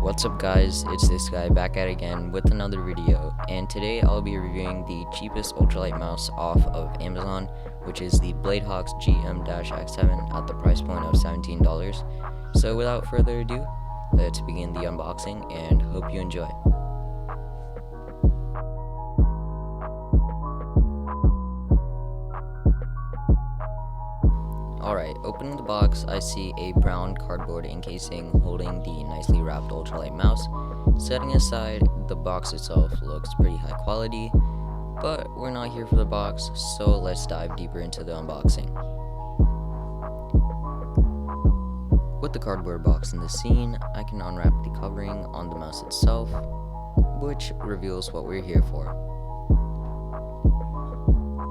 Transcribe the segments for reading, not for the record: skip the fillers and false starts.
What's up guys, it's this guy back at it again with another video, and today I'll be reviewing the cheapest ultralight mouse off of Amazon, which is the Bladehawk's GM-X7 at the price point of $17. So without further ado, let's begin the unboxing and hope you enjoy. Alright, opening the box, I see a brown cardboard encasing holding the nicely wrapped ultralight mouse. Setting aside, the box itself looks pretty high quality, but we're not here for the box, so let's dive deeper into the unboxing. With the cardboard box in the scene, I can unwrap the covering on the mouse itself, which reveals what we're here for.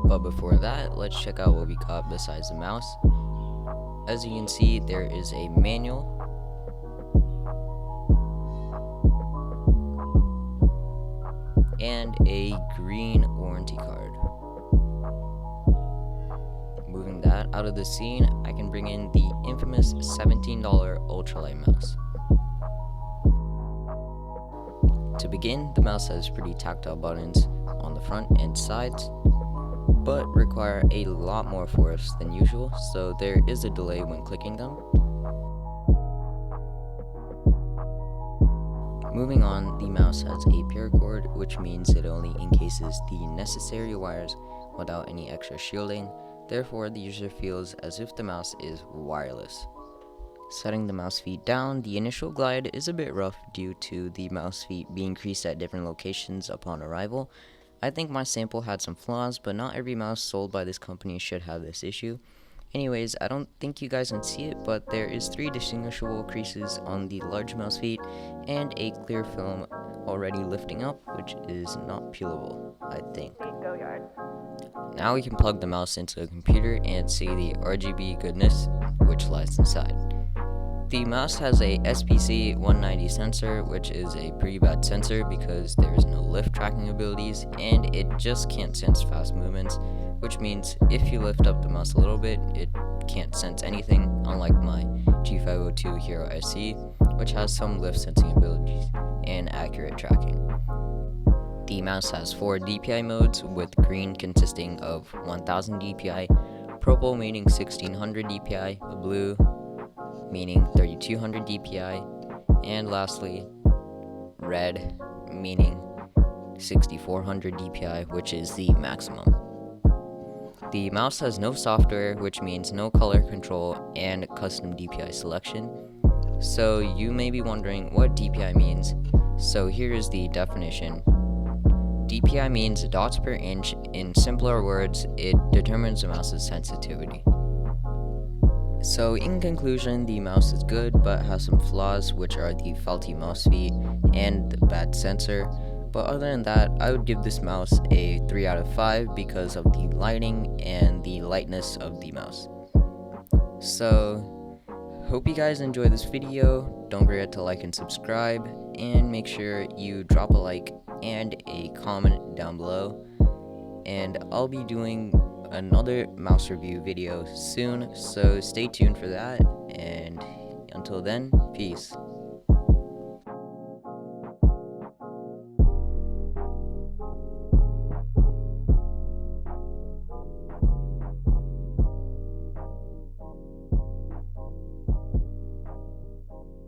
But before that, let's check out what we got besides the mouse. As you can see, there is a manual, and a green warranty card. Moving that out of the scene, I can bring in the infamous $17 ultralight mouse. To begin, the mouse has pretty tactile buttons on the front and sides, but require a lot more force than usual, so there is a delay when clicking them. Moving on, the mouse has a paracord, which means it only encases the necessary wires without any extra shielding, therefore the user feels as if the mouse is wireless. Setting the mouse feet down, the initial glide is a bit rough due to the mouse feet being creased at different locations upon arrival. I think my sample had some flaws, but not every mouse sold by this company should have this issue. Anyways, I don't think you guys can see it, but there is 3 distinguishable creases on the large mouse feet and a clear film already lifting up, which is not peelable, I think. Now we can plug the mouse into the computer and see the RGB goodness which lies inside. The mouse has a SPC190 sensor, which is a pretty bad sensor because there is no lift tracking abilities and it just can't sense fast movements, which means if you lift up the mouse a little bit, it can't sense anything, unlike my G502 Hero SC, which has some lift sensing abilities and accurate tracking. The mouse has 4 DPI modes, with green consisting of 1000 DPI, purple meaning 1600 DPI, blue meaning 3200 DPI, and lastly, red meaning 6400 DPI, which is the maximum. The mouse has no software, which means no color control and custom DPI selection. So you may be wondering what DPI means, so here is the definition. DPI means dots per inch. In simpler words, it determines the mouse's sensitivity. So in conclusion, the mouse is good but has some flaws, which are the faulty mouse feet and the bad sensor. But other than that, I would give this mouse a 3 out of 5 because of the lighting and the lightness of the mouse. So hope you guys enjoy this video. Don't forget to like and subscribe, and make sure you drop a like and a comment down below. And I'll be doing another mouse review video soon, so stay tuned for that, and until then, peace.